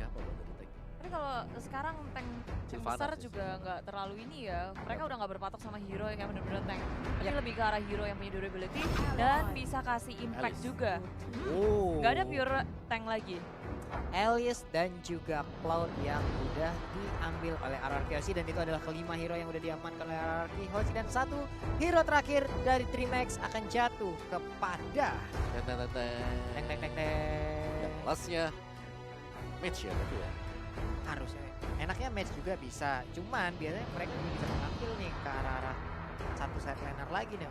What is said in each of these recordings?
siapa buat dari tank? Tapi kalau sekarang tank yang Sylvana besar sih. juga nggak terlalu ini ya. Mereka udah nggak berpatok sama hero yang bener-bener tank. Tapi lebih ke arah hero yang punya durability dan bisa kasih impact Alice. juga. Oh. Nggak ada pure tank lagi. Alice dan juga Cloud yang udah diambil oleh RRQ Hoshi, dan itu adalah kelima hero yang udah diamankan oleh RRQ Hoshi, dan satu hero terakhir dari Dreamhack akan jatuh kepada Teng. teng teng teng teng. Yang lastnya match ya tapi ya. Harusnya enaknya match juga bisa, cuman biasanya mereka juga bisa mengambil nih ke arah-arah satu side laner lagi nih.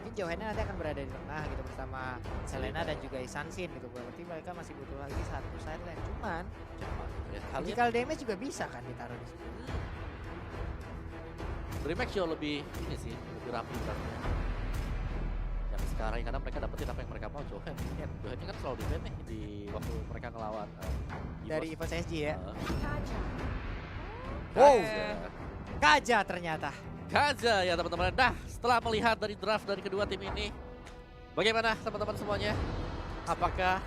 Mungkin Johanna nanti akan berada di tengah gitu bersama Selena dan juga Isansin gitu. Berarti mereka masih butuh lagi satu side lane. Cuman Cepat ya. Kalian magical damage juga bisa kan ditaruh di situ. Dreamhack jauh lebih ini sih, lebih rapi berarti. Yang sekarang karena mereka dapetin apa yang mereka mau. Johan ini kan selalu di ban nih di waktu mereka ngelawan Dari EVOS. Evo CSG ya. Wow. Kaja ternyata. Kaja ya teman-teman. Nah, setelah melihat dari draft dari kedua tim ini, bagaimana teman-teman semuanya? Apakah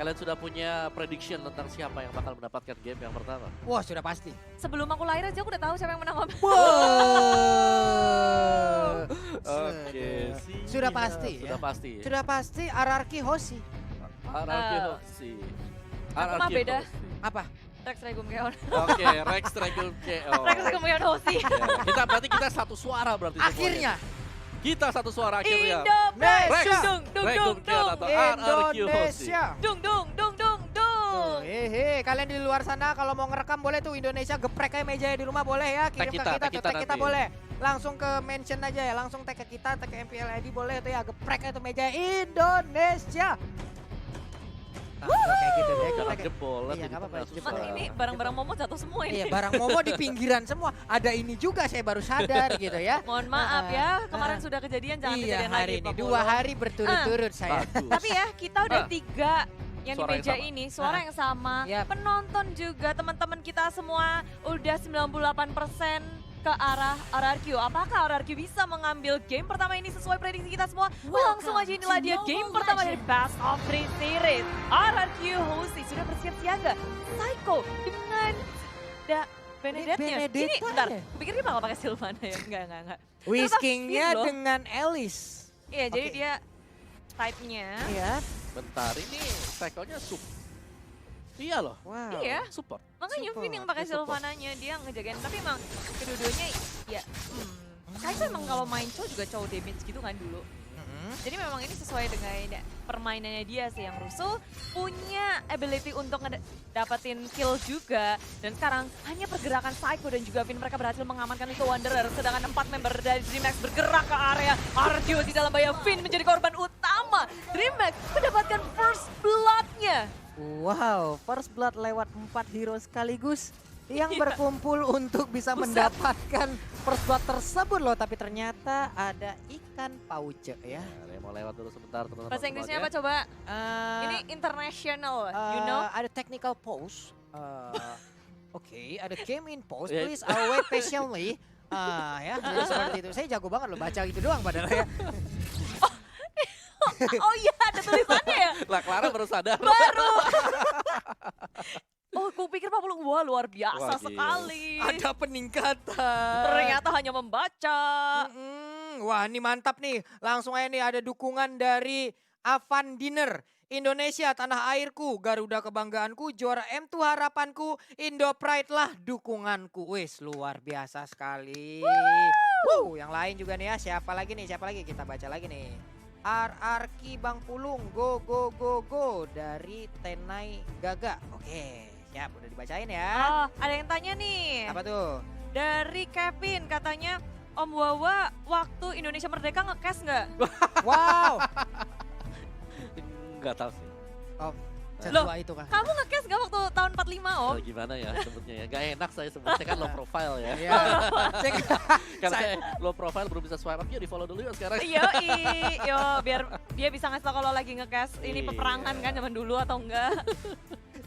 kalian sudah punya prediction tentang siapa yang bakal mendapatkan game yang pertama? Wah, sudah pasti. Sebelum aku lahir aja aku udah tahu siapa yang menang. Sudah pasti ya. Sudah pasti. Sudah pasti RRQ Hoshi. RRQ Hoshi. aku mah beda. Apa? Rex Regum Keon. Oke, Rex Regum KO. Rex Regum Keon Hoshi. Ya, berarti kita satu suara berarti semuanya. Akhirnya Kita satu suara akhirnya. Indonesia. Dung dung dung Regum dung Keon dung. atau RRQ Hoshi. Indonesia. Dung dung dung dung dung. Hehe, kalian di luar sana kalau mau ngerekam boleh tuh Indonesia geprek aja mejanya di rumah boleh ya, kirim Tag ke kita, kita tag tuh, kita tag kita nanti. boleh. Langsung ke mention aja ya, langsung tag ke kita, tag ke MPL ID boleh tuh ya, geprek aja tuh meja Indonesia. Nah, kayak gitu deh, Jangan kita jebol lah. Iya, jadi nggak apa-apa, susah. jebol. Ini barang-barang Momo jatuh semua ini. Iya, barang Momo di pinggiran semua. Ada ini juga saya baru sadar gitu ya. Mohon maaf ya, kemarin sudah kejadian, jangan Iya, kejadian hari lagi. ini Pak 2 Polo. hari berturut-turut saya. Bagus. Tapi ya, kita udah Ah. 3 yang di Suara yang meja sama. ini, suara yang sama. Yap. Penonton juga, teman-teman kita semua udah 98% ke arah RRQ. Apakah RRQ bisa mengambil game pertama ini sesuai prediksi kita semua? Langsung aja inilah dia game pertama dari Best of 3 Series. RRQ Hoshi sudah bersiap siaga. Psycho dengan Benedetta-nya. Ini Benedetta bentar, ya? kupikir dia bakal pakai Sylvana ya? Enggak. Whiskingnya Ternyata fit loh. dengan Alice. Iya, jadi Oke. dia type-nya. Iya. Bentar, ini cycle-nya Iya loh, Wow. Iya. support. Makanya Support, Vin yang pakai dia support. Sylvananya, dia ngejagain. Tapi emang kedua-duanya ya, saya tuh emang kalau main cowok juga cowok damage gitu kan dulu. Jadi memang ini sesuai dengan permainannya dia sih, yang rusuh, punya ability untuk dapetin kill juga. Dan sekarang hanya pergerakan Psycho dan juga Vin, mereka berhasil mengamankan itu Wanderer. Sedangkan 4 member dari Dreamhack bergerak ke area Arjo di dalam bahaya. Vin menjadi korban utama. Dreamhack mendapatkan first blood-nya. Wow, first blood lewat 4 hero sekaligus yang berkumpul untuk bisa Buset. mendapatkan first blood tersebut loh. Tapi ternyata ada ikan pauce ya. Nah, mau lewat dulu sebentar teman-teman. Bahasa Inggrisnya apa semuanya. coba? Ini international, you know? Ada technical pause. Oke, ada game in pause. Ya. Please wait patiently. Ya, jadi seperti itu. Saya jago banget loh baca gitu doang padahal ya. Oh iya, ada tulisannya ya? Lah Clara baru sadar. Baru. Oh, aku pikir Pak Pulung, wah luar biasa Wah, gila. sekali. Ada peningkatan. Ternyata hanya membaca. Wah, ini mantap nih. Langsung aja nih ada dukungan dari Avan Dinner. Indonesia, tanah airku, Garuda kebanggaanku, juara M2 harapanku, Indo Pride lah dukunganku. Wis, luar biasa sekali. Yang lain juga nih ya, siapa lagi nih, kita baca lagi nih. RRQ Bang Pulung, go go go go dari Tenai Gaga. Oke, siap, udah dibacain ya. Oh, ada yang tanya nih. Apa tuh? Dari Kevin, katanya, Om Wawa waktu Indonesia Merdeka nge-cash nggak? Wow. Enggak tahu sih. Oh, Loh, setua itu kan. Kamu nge-cash nggak waktu tahun 45 Om? Gimana ya sebutnya ya. Gak enak saya sebutnya kan low profile ya. Iya. Karena saya low profile belum bisa swipe up, ya di follow dulu ya sekarang. Yo, biar dia bisa ngasih tau kalau lagi nge-cash ini Iya. peperangan kan zaman dulu atau enggak.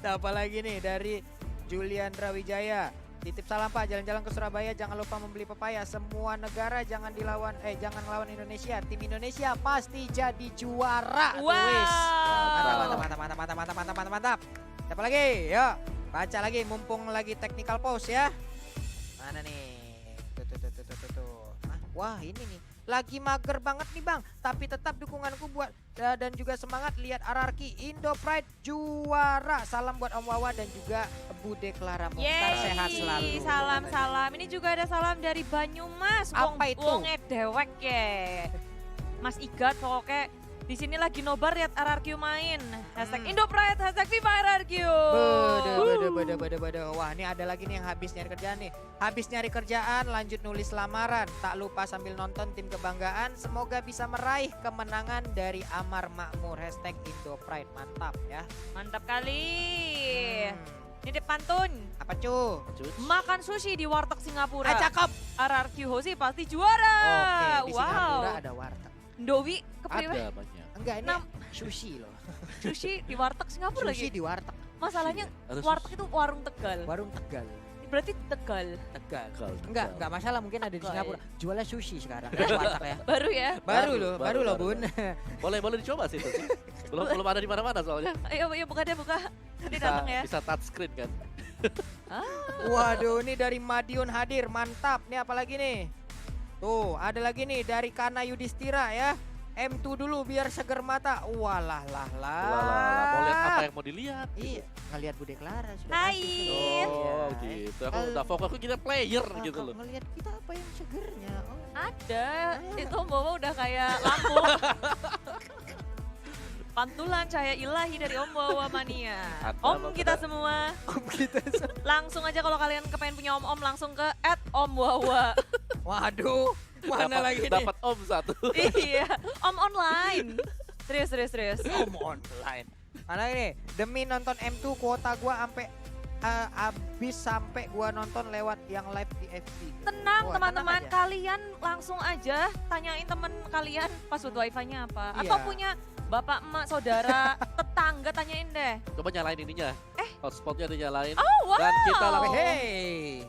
Nah, apa lagi nih dari Julian Rawijaya. Titip salam Pak, jalan-jalan ke Surabaya jangan lupa membeli pepaya. Semua negara jangan jangan ngelawan Indonesia. Tim Indonesia pasti jadi juara. Wow. Mantap. Siapa lagi? Yuk, baca lagi mumpung lagi technical pause ya. Mana nih? Tuh. Wah, ini nih. Lagi mager banget nih Bang, tapi tetap dukunganku buat dan juga semangat lihat RRQ Indo Pride juara. Salam buat Om Wawa dan juga Bude Clara Mukhtar, Yeay, sehat selalu. salam. Ini juga ada salam dari Banyumas. Apa itu? Wonge dewek ya. Mas Igat pokoknya di sini lagi nobar lihat RRQ main. Hashtag Indo Pride, hashtag Viva RRQ. Bede. Wah, ini ada lagi nih yang habis nyari kerjaan nih. Habis nyari kerjaan, lanjut nulis lamaran. Tak lupa sambil nonton tim kebanggaan. Semoga bisa meraih kemenangan dari Amar Makmur. Hashtag Indo Pride, mantap ya. Mantap kali. Hmm. Ini pantun. Apa cu? Cuy. Makan sushi di warteg Singapura. Cakep. RRQ Hoshi pasti juara. Oke, di Singapura Wow. ada warteg. Dowi kepriwe Ada banyak. Enggak, ini Nam- sushi loh. sushi di warteg Singapura Sushi lagi. di warteg. Masalahnya Ada warteg itu warung Tegal. Warung Tegal. Berarti Tegal. Tegal. Tegal. Enggak masalah, mungkin ada di Tegal. Singapura. Jualnya sushi sekarang di warteg ya. Baru ya. Baru loh Bun. Boleh dicoba sih itu sih. Belum ada di mana-mana soalnya. Ayo buka deh buka. Ini datang ya. Bisa touchscreen kan. Waduh, ini dari Madiun hadir, mantap. Nih apalagi nih? Tuh, ada lagi nih dari Kana Yudhistira ya. M2 dulu biar seger mata. Walah lah. Mau lihat apa yang mau dilihat. Iya, ngelihat Bude Clara sudah Hai. pasti. Oh Iya. gitu. Aku udah fokus kita player gitu loh. Ngelihat kita apa yang segernya. Oh. Ada. Itu bawa udah kayak lampu. Pantulan cahaya ilahi dari Om Wawa Mania. Ada Om apa, kita ada? semua. Kita Langsung aja kalau kalian kepengen punya om-om langsung ke @omwawa. Waduh, mana lagi nih? Dapat om satu. Iya, om online. Serius. Om online. Mana ini? Demi nonton M2 kuota gua habis sampai gua nonton lewat yang live di FB. Tenang Wah, teman-teman, tenang aja. kalian langsung aja tanyain temen kalian password wifi-nya apa. Iya. Atau punya bapak, emak, saudara, tetangga, tanyain deh. Coba nyalain ininya. Hotspotnya dinyalain. Oh wow. Dan kita langsung Hey.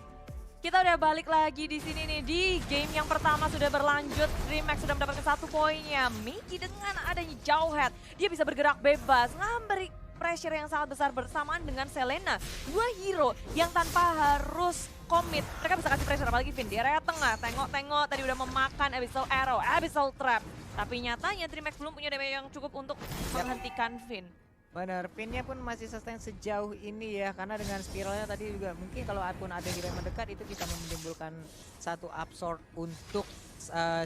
Kita udah balik lagi di sini nih, di game yang pertama sudah berlanjut. DreamHack sudah mendapatkan 1 poinnya. Miki dengan adanya Jauhead, dia bisa bergerak bebas, memberi pressure yang sangat besar bersamaan dengan Selena. 2 hero yang tanpa harus komit. Mereka bisa kasih pressure, apalagi Finn di area tengah. Tengok-tengok tadi udah memakan Abyssal Arrow, Abyssal Trap. Tapi nyatanya DreamHack belum punya damage yang cukup untuk menghentikan Finn. Benar, pinnya pun masih sustain sejauh ini ya, karena dengan spiralnya tadi juga mungkin kalau pun ada hero yang mendekat itu bisa menimbulkan satu absorb untuk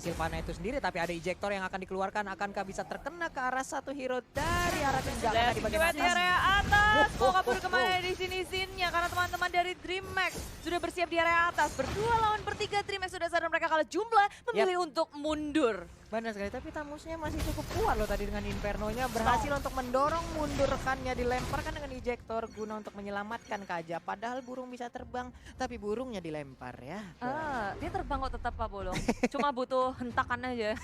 Sylvana itu sendiri, tapi ada ejector yang akan dikeluarkan, akankah bisa terkena ke arah satu hero dari arah tindakan di bagian Let's go di atas? area atas. Mau kabur kemana di sini Sinnya, karena teman-teman dari DreamHack sudah bersiap di area atas. Berdua lawan bertiga, DreamHack sudah sadar mereka kalah jumlah, memilih untuk mundur. Benar sekali, tapi Tamusnya masih cukup kuat loh tadi dengan Inferno-nya, berhasil untuk mendorong mundur rekannya, dilemparkan dengan ejector guna untuk menyelamatkan Kaja. Padahal burung bisa terbang, tapi burungnya dilempar ya. Dia terbang kok tetap Pak Bolong. Cuma butuh hentakan aja.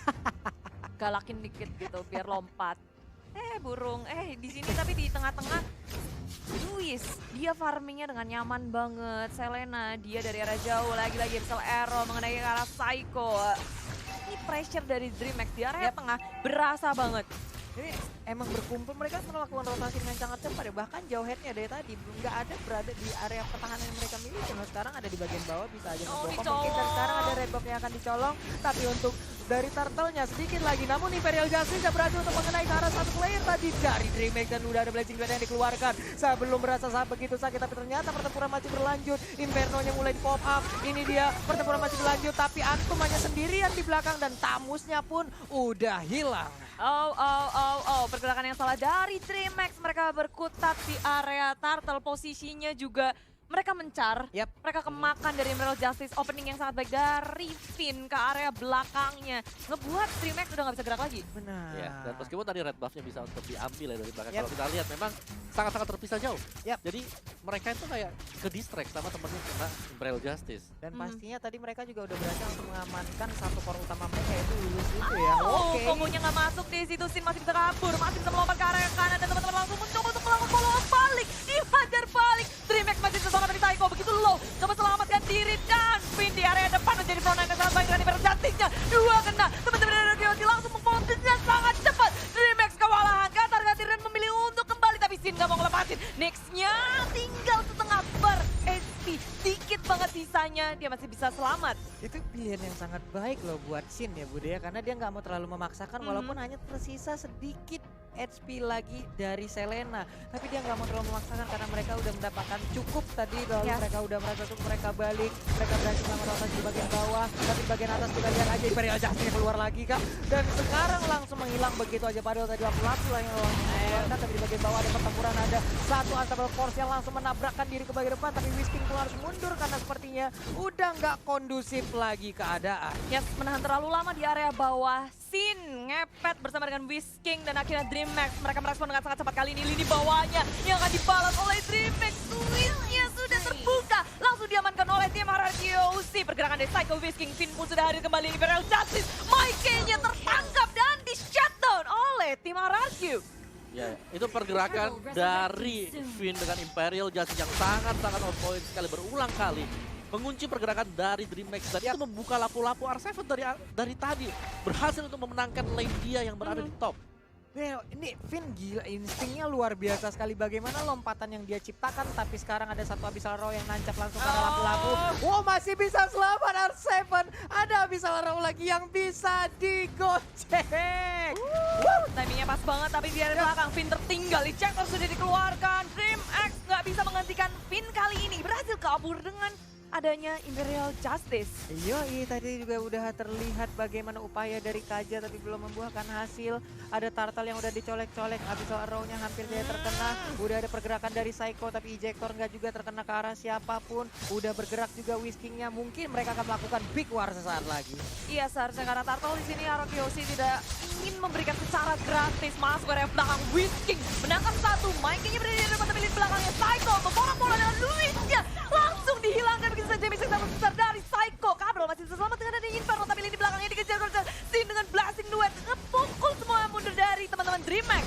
Galakin dikit gitu biar lompat. Burung. Di sini tapi di tengah-tengah Luis, dia farmingnya dengan nyaman banget. Selena, dia dari arah jauh, lagi-lagi Abyssal Arrow mengenai ke arah Psycho. Ini pressure dari DreamHack di area tengah berasa banget. Jadi emang berkumpul mereka melakukan rotasi dengan sangat cepat ya. Bahkan Jauheadnya dari tadi nggak ada berada di area pertahanan yang mereka miliki. Nah, sekarang ada di bagian bawah, bisa aja membokong. Mungkin dan dicolong. sekarang ada Red Buff yang akan dicolong. Tapi untuk dari Turtle-nya sedikit lagi. Namun Imperial Justice bisa berhasil untuk mengenai ke arah satu player tadi dari DreamHack. Dan udah ada Blazing Blade yang dikeluarkan. Saya belum merasa begitu sakit, tapi ternyata pertempuran masih berlanjut. Inferno-nya mulai di pop up. Ini dia, pertempuran masih berlanjut. Tapi Antum hanya sendirian di belakang dan Tamusnya pun udah hilang. Pergerakan yang salah dari DreamHack. Mereka berkutat di area Turtle. Posisinya juga mereka mencar. Yap. Mereka kemakan dari Emerald Justice. Opening yang sangat baik dari Finn ke area belakangnya. Ngebuat DreamHack udah gak bisa gerak lagi. Benar. Ya, dan meskipun tadi red buff-nya bisa untuk diambil ya dari belakang. Yap. Kalau kita lihat memang sangat-sangat terpisah jauh. Yap. Jadi mereka itu kayak ke distract sama temennya kena Imperial Justice. Dan pastinya tadi mereka juga udah berhasil untuk mengamankan satu core utama mereka yaitu Lulus itu ya. Oh, Oke. kombonya nggak masuk di situ. Sin masih bisa kabur, masih bisa melompat ke area kanan dan teman-teman langsung mencoba untuk melakukan follow up balik, dihajar balik. DreamHack masih bisa selamat dari Psycho, begitu low, coba selamatkan diri dan Finn di area depan menjadi frontline yang sangat baik dengan Imperial Justice-nya. 2 kena, teman-teman dari Ryoji langsung memfollow dengan sangat cepat. DreamHack kewalahan, Katar dan memilih untuk kembali, tapi Sin nggak mau ngelepasin. Next-nya tinggal setengah bar HP. Dikit banget sisanya, dia masih bisa selamat. Itu pilihan yang sangat baik loh buat Sin ya Bude ya. Karena dia nggak mau terlalu memaksakan walaupun hanya tersisa sedikit HP lagi dari Selena. Tapi dia nggak mau terlalu memaksakan karena mereka udah mendapatkan cukup tadi. Lalu Yes. mereka udah merasa cukup, mereka balik. Mereka berhasil melawan rotasi di bagian bawah. Tapi di bagian atas kita lihat aja Imperial Justice keluar lagi Kak. Dan sekarang langsung menghilang begitu aja. Padahal tadi laku lah yang mengeluarkan. Tapi di bagian bawah ada pertempuran, ada satu Unstoppable Force yang langsung menabrakkan diri ke bagian depan. Tapi Whisking pun harus mundur karena sepertinya udah nggak kondusif lagi keadaan. Yes, menahan terlalu lama di area bawah. Sin ngepet bersama dengan Whisking dan akhirnya DreamHack. Mereka merespon dengan sangat cepat kali ini. Lini bawahnya yang akan dibalas oleh DreamHack. Switch-nya sudah terbuka. Langsung diamankan oleh tim RRQOC. Pergerakan dari Psycho Whisking. Finn pun sudah hadir kembali. Imperial Justice. Mikey-nya tertangkap dan di-shutdown oleh tim RRQ. Ya, itu pergerakan dari Finn dengan Imperial Justice yang sangat-sangat on point sekali berulang kali. Mengunci pergerakan dari DreamHack dan itu membuka lapu-lapu R7 dari tadi. Berhasil untuk memenangkan lane dia yang berada di top. Bel, ini Finn gila, instingnya luar biasa sekali. Bagaimana lompatan yang dia ciptakan, tapi sekarang ada satu Abyssal Row yang nancap langsung karena lampu-lampu. Wow, masih bisa selamat R7. Ada Abyssal Row lagi yang bisa digocek. Timingnya pas banget tapi di area belakang Finn tertinggal. Ejector sudah dikeluarkan. DreamHack nggak bisa menghentikan Finn kali ini. Berhasil kabur dengan adanya Imperial Justice. Iya, tadi juga udah terlihat bagaimana upaya dari Kaja tapi belum membuahkan hasil. Ada Turtle yang udah dicolek-colek, Abyssal Arrow-nya hampir dia terkena. Udah ada pergerakan dari Psycho tapi Ejector nggak juga terkena ke arah siapapun. Udah bergerak juga Whisking-nya. Mungkin mereka akan melakukan Big War sesaat lagi. Iya, seharusnya karena Turtle di sini RRQOC tidak ingin memberikan secara gratis masuk ke area belakang. Whisking menangkap satu, Mikey-nya berada di depan tapi di belakangnya Psycho memborong bola dengan Luis-nya langsung dihilangkan begitu saja. Bisa sama besar dari Psycho. Kabel masih bisa selamat dengan adanya Inferno tapi di belakangnya dikejar Sin dengan Blasting Duet. Ngepukul semua mundur dari teman-teman DreamHack.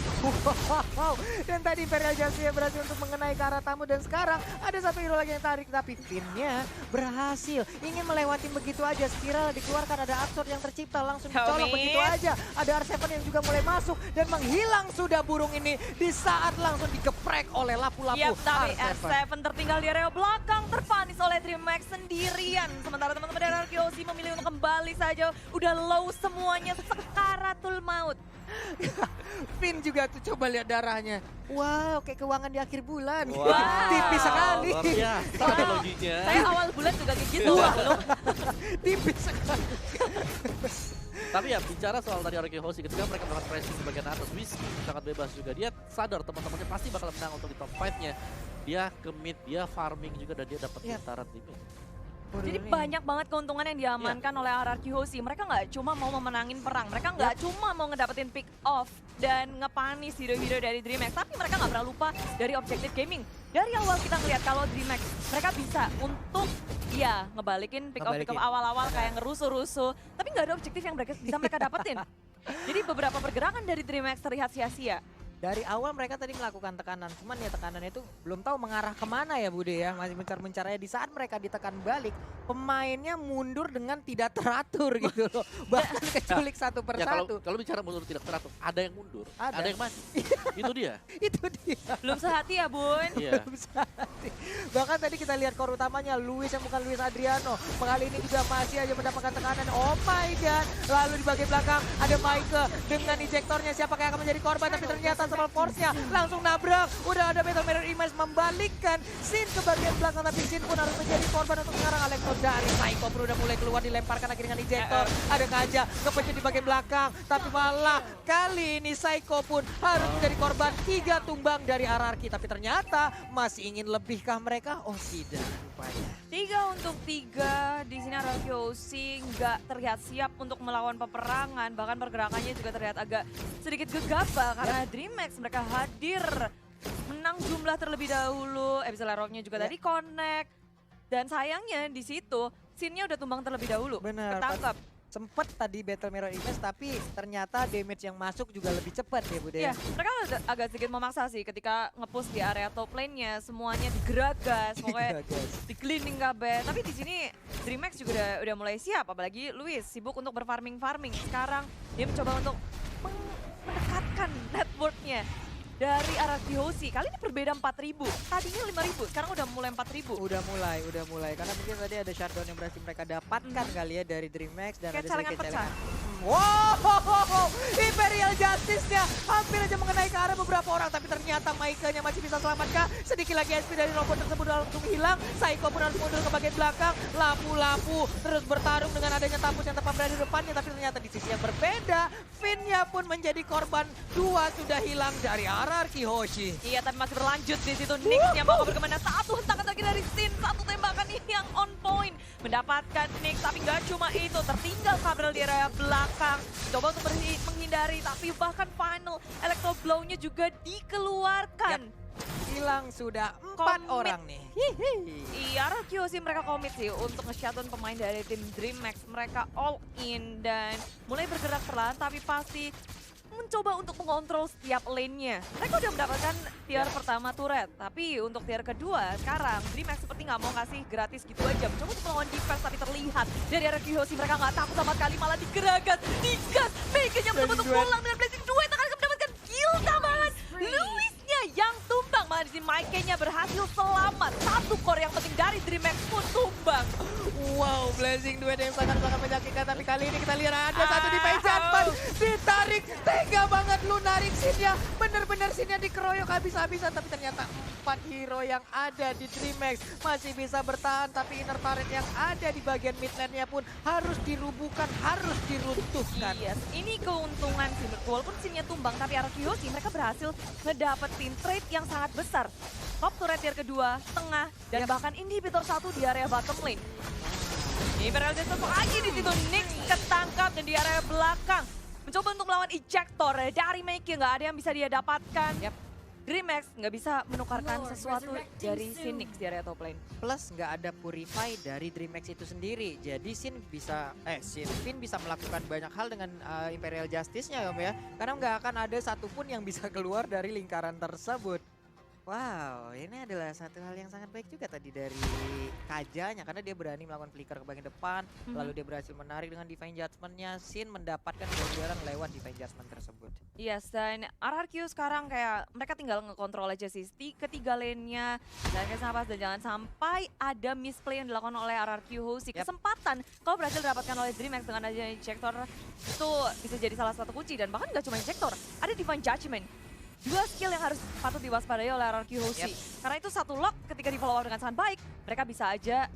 Wow, dan tadi Imperial Justice berhasil untuk mengenai ke arah tamu dan sekarang ada satu hero lagi yang tarik tapi Finn-nya berhasil ingin melewati begitu aja. Spiral dikeluarkan, ada Absorb yang tercipta langsung dicolok begitu aja. Ada R7 yang juga mulai masuk dan menghilang sudah burung ini di saat langsung digeprek oleh lapu-lapu. Yap, tapi R7 tertinggal di area belakang terpanis oleh DreamHack sendirian. Sementara teman-teman dari RRQOC memilih untuk kembali saja. Udah low semuanya, sekaratul maut. Finn juga tuh coba lihat darahnya. Wow, kayak keuangan di akhir bulan. Wow. Tipis sekali. Luar biasa analoginya. Saya awal bulan juga kayak gitu. Tipis sekali. Tapi ya bicara soal tadi RRQOC ketika mereka melakukan pressing di bagian atas, Whisky sangat bebas juga. Dia sadar teman-temannya pasti bakal menang untuk di top 5-nya. Dia ke mid, dia farming juga dan dia dapat getaran di mid. Jadi banyak banget keuntungan yang diamankan oleh RRQOC. Mereka nggak cuma mau memenangin perang, mereka nggak cuma mau ngedapetin pick off dan ngepanis hero-hero dari DreamHack, tapi mereka nggak pernah lupa dari objektif gaming. Dari awal kita ngeliat kalau DreamHack mereka bisa untuk ngebalikin pick off awal-awal kayak ngerusuh-rusuh, tapi nggak ada objektif yang bisa mereka dapetin. Jadi beberapa pergerakan dari DreamHack terlihat sia-sia. Dari awal mereka tadi melakukan tekanan, cuman ya tekanannya itu belum tahu mengarah kemana ya Bude ya. Masih mencar-mencarnya di saat mereka ditekan balik, pemainnya mundur dengan tidak teratur gitu loh. Bahkan keculik satu Ya persatu. kalau bicara mundur tidak teratur, ada yang mundur, ada yang mati. Itu dia. Itu dia. Belum sehati ya Bun. Iya. Belum sehati. Bahkan tadi kita lihat core utamanya Luis yang bukan Luis Adriano. Kali ini juga masih aja mendapatkan tekanan. Oh my god. Lalu di bagian belakang ada Mike dengan ejektornya. Siapa yang akan menjadi korban tapi ternyata Double Force-nya langsung nabrak. Udah ada Battle Mirror Image membalikkan Sin ke bagian belakang tapi Sin pun harus menjadi korban untuk sekarang. Alexo dari Psycho pun udah mulai keluar dilemparkan akhirnya dengan ejector. Ada Kaja kepencet di bagian belakang tapi malah kali ini Psycho pun harus menjadi korban. 3 tumbang dari RRQ tapi ternyata masih ingin lebihkah mereka? Oh tidak rupanya. 3 untuk 3 di sini RRQOC nggak terlihat siap untuk melawan peperangan, bahkan pergerakannya juga terlihat agak sedikit gegabah karena DreamHack mereka hadir menang jumlah terlebih dahulu. Abyssal Rock-nya juga tadi connect dan sayangnya di situ scene-nya udah tumbang terlebih dahulu. Benar. Ketangkap. Sempet tadi Battle Mirror Image tapi ternyata damage yang masuk juga lebih cepat ya Bude. Iya, mereka agak sedikit memaksa sih ketika nge-push di area top lane-nya, semuanya digeragas, pokoknya di-cleaning kabeh. Tapi di sini DreamHack juga udah mulai siap, apalagi Luis sibuk untuk berfarming-farming. Sekarang dia mencoba untuk mendekatkan network-nya. dari RRQ Hoshi. Kali ini berbeda 4.000. Tadinya 5.000, sekarang udah mulai 4.000. Udah mulai. Karena mungkin tadi ada shutdown yang berhasil mereka dapatkan kali ya dari DreamHack dan Kayak ada celengan sedikit pecah. celengan. Wow, Imperial Justice-nya hampir aja mengenai ke arah beberapa orang, tapi ternyata Maika-nya masih bisa selamatkan. Sedikit lagi SP dari robot tersebut langsung hilang. Psycho pun harus mundur ke bagian belakang. Lapu-lapu terus bertarung dengan adanya Tampus yang tepat berada di depannya, tapi ternyata di sisi yang berbeda, Finn-nya pun menjadi korban. 2 sudah hilang dari RRQ Hoshi. Iya, tapi masih berlanjut di situ. Nix yang mau berkemana. Satu hentakan lagi dari Sin. Satu tembakan ini yang on point. Mendapatkan Nix, tapi nggak cuma itu. Tertinggal Cabral di area belakang. Coba untuk menghindari, tapi bahkan final Electro Blow-nya juga dikeluarkan. Hilang sudah 4 Komit. orang nih. Iya, RRQ sih mereka komit sih untuk nge-shutdown pemain dari tim DreamHack. Mereka all in dan mulai bergerak perlahan, tapi pasti mencoba untuk mengontrol setiap lane-nya. Mereka udah mendapatkan tier pertama turret, tapi untuk tier kedua sekarang DreamHack seperti nggak mau kasih gratis gitu aja. Mencoba untuk melawan defense, tapi terlihat dari RRQ Hoshi mereka nggak takut sama sekali, malah digeragat, digas. Mega-nya betul-betul pulang dengan Blazing Duet akan mendapatkan kill tambahan. Louis-nya yang tumbang, malah di sini Maike-nya berhasil selamat. Satu core yang penting dari DreamHack pun tumbang. Wow, Blazing Duet yang sangat-sangat menyakitkan, tapi kali ini kita lihat ada satu di Janpan ditarik, tega banget lu narik Sin-nya, bener-bener Sin-nya dikeroyok habis-habisan, tapi ternyata 4 hero yang ada di DreamHack masih bisa bertahan, tapi inner turret yang ada di bagian mid lane-nya pun harus dirubuhkan, harus diruntuhkan. Yes, ini keuntungan sih, walaupun Sin-nya tumbang, tapi RRQ Hoshi mereka berhasil ngedapetin trade yang sangat besar. Top turret tier kedua, tengah, dan bahkan inhibitor 1 di area bottom lane. Imperial Justice lagi di situ, Nix ketangkap dan di area belakang. Mencoba untuk melawan ejector dari Maike, nggak ada yang bisa dia dapatkan. DreamHack nggak bisa menukarkan sesuatu dari Sin Nix di area top lane. Plus nggak ada Purify dari DreamHack itu sendiri, jadi Finn bisa melakukan banyak hal dengan Imperial Justice-nya ya, karena nggak akan ada satupun yang bisa keluar dari lingkaran tersebut. Wow, ini adalah satu hal yang sangat baik juga tadi dari Kajanya, karena dia berani melakukan flicker ke bagian depan, lalu dia berhasil menarik dengan Divine Judgment-nya. Sin mendapatkan kejuaraan lewat Divine Judgment tersebut. Yes, dan RRQ sekarang kayak mereka tinggal ngekontrol aja sih ketiga lane-nya. Dan nafas dan jangan sampai ada misplay yang dilakukan oleh RRQ Hoshi. Kesempatan kalau berhasil didapatkan oleh DreamHack dengan adanya injector itu bisa jadi salah satu kunci, dan bahkan nggak cuma injector, ada Divine Judgment. 2 skill yang harus patut diwaspadai oleh RRQ Hoshi. Karena itu satu lock ketika di follow up dengan sangat baik, mereka bisa aja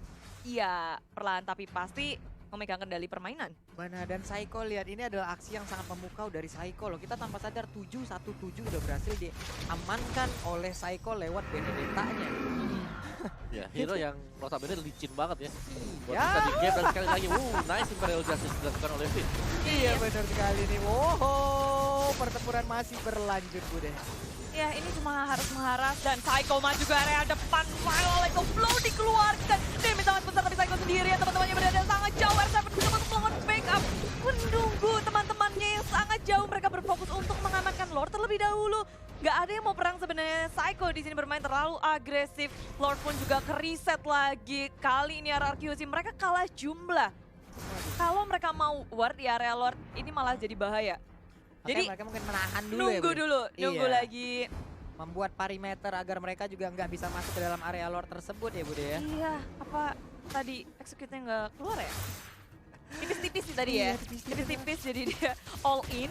perlahan tapi pasti memegang kendali permainan. Mana dan Psycho, lihat ini adalah aksi yang sangat memukau dari Psycho loh. Kita tanpa sadar 7-1-7 udah berhasil diamankan oleh Psycho lewat Benedetta-nya. Ya, hero yang notabene licin banget ya. Buat Iya. kita di game, dan sekali lagi, nice Imperial Justice dilakukan oleh Finn. Iya benar sekali nih. Wow, pertempuran masih berlanjut Bude. Ya, ini cuma harus mengharap, dan Psycho maju ke area depan. Final Electro Blow dikeluarkan. Damage sangat besar, tapi Psycho sendiri ya teman-temannya berada sangat jauh. R7 mencoba untuk melakukan backup. Menunggu teman-temannya yang sangat jauh. Mereka berfokus untuk mengamankan Lord terlebih dahulu. Gak ada yang mau perang sebenarnya. Psycho di sini bermain terlalu agresif. Lord pun juga ke-reset lagi. Kali ini RRQ sih mereka kalah jumlah. Kalau mereka mau ward di area Lord, ini malah jadi bahaya. Jadi mereka mungkin menahan dulu nunggu ya, Bude? dulu, nunggu Iya. lagi. Membuat perimeter agar mereka juga nggak bisa masuk ke dalam area lore tersebut ya Bude ya. Iya, apa tadi execute-nya nggak keluar ya? Tipis-tipis sih tadi ya, tipis-tipis jadi dia all in,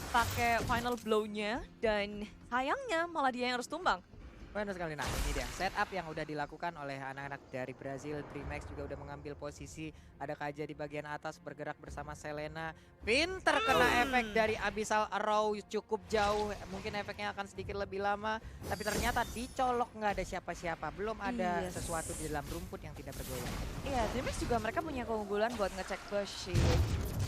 pakai final blow-nya, dan sayangnya malah dia yang harus tumbang. Benar sekali. Nah ini dia setup yang udah dilakukan oleh anak-anak dari Brazil. DreamHack juga udah mengambil posisi. Ada Kaja di bagian atas bergerak bersama Selena. Pinter kena efek dari Abyssal Arrow cukup jauh. Mungkin efeknya akan sedikit lebih lama. Tapi ternyata dicolok nggak ada siapa-siapa. Belum ada sesuatu di dalam rumput yang tidak bergoyang. Iya, DreamHack juga mereka punya keunggulan buat ngecek push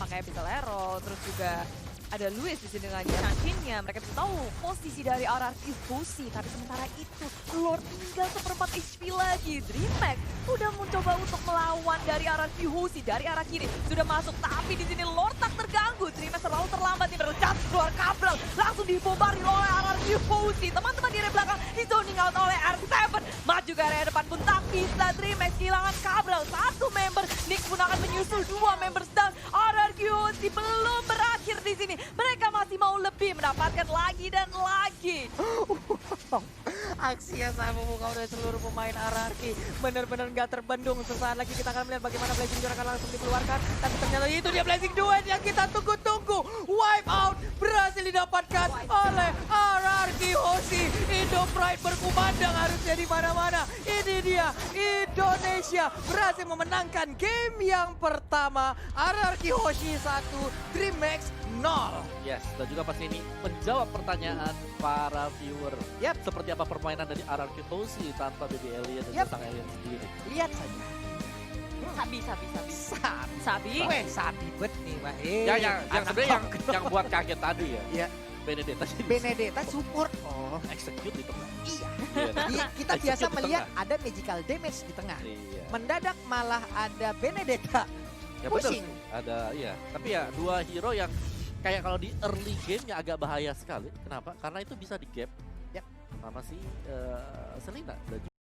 pakai Abyssal Arrow, terus juga ada Louis di sini dengan Chankin-nya. Mereka bisa tahu posisi dari RRQ Hoshi, tapi sementara itu Lord tinggal 1/4 HP lagi. DreamHack udah mencoba untuk melawan dari RRQ Hoshi dari arah kiri. Sudah masuk, tapi di sini Lord tak terganggu. DreamHack terlalu terlambat nih, bercat keluar kabel. Langsung dibombardir oleh RRQ Hoshi. Teman-teman di area belakang di zoning out oleh R7. Maju ke area depan pun tak bisa. DreamHack kehilangan kabel. Satu member, Nick pun akan menyusul 2 members down. RRQ Hoshi belum berakhir di sini. Mereka masih masih mau lebih, mendapatkan lagi dan lagi. Aksi yang sama membuka oleh seluruh pemain RRQ. Benar-benar nggak terbendung. Sesaat lagi kita akan melihat bagaimana Blazing Duet akan langsung dikeluarkan. Tapi ternyata itu dia Blazing Duet yang kita tunggu-tunggu. Wipe out berhasil didapatkan oleh RRQ Hoshi. Indo Pride berkumandang harusnya di mana-mana. Ini dia Indonesia berhasil memenangkan game yang pertama. RRQ Hoshi 1, DreamHack 0. Yes, dan juga pasti ini menjawab pertanyaan para viewer. Yap. Seperti apa permainan dari RRQ Hoshi tanpa Baby Alien dan Yap. sang Alien sendiri. Lihat saja. Sabi. Sabi. Weh, sabi bet nih, Wah. Yang sebenarnya yang buat kaget tadi ya. Iya. Benedetta jadi Benedetta support. Oh. execute di tengah. Iya. Iya kan? Kita Execute biasa di melihat tengah. ada magical damage di tengah. Iya. Mendadak malah ada Benedetta. Ya betul. Pusing. Ada iya. Tapi ya dua hero yang kayak kalau di early game ya agak bahaya sekali. Kenapa? Karena itu bisa di gap. Yap. Sama si Selina dan